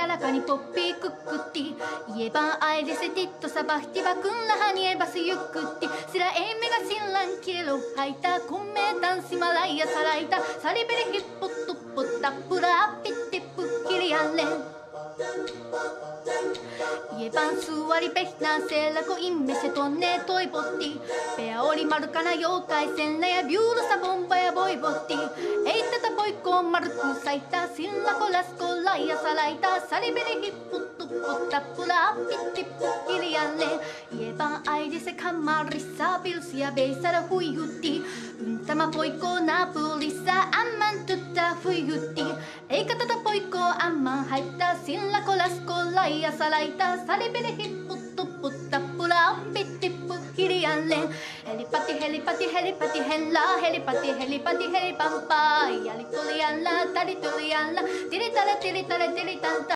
やらかにポッピークックティ言えばアイレセティットサバヒティバクンラハニエバスユックティスラエイメガシンランキレロハイタコンメタンシマライアサライタサリベリヒッポットポッタプラピッティプキリアンレンイエバンスワリペヒナセラコインメシェトネトイボッティペアオリマルカナ妖怪センラヤビュールサボンバヤボイボッティエイタタポイコマルクサイタシンラコラスコライアサライタサリベリヒッポットポッタプラピッティプキリアンレイエバンアイリセカマリサビルシアベイサラフイユティウンタマポイコナプリサアンマントゥタフイユティエイカタタポイコアンマンハイタシンラコラスコライアサライタサリベリヒッポットポッタプラピッティプキリアンレンヘリパティヘリパティヘリパティヘンラヘリパティヘリパティヘリパンパイヤリトリアンラタリトリアンラティリタラティリタラティリタンタ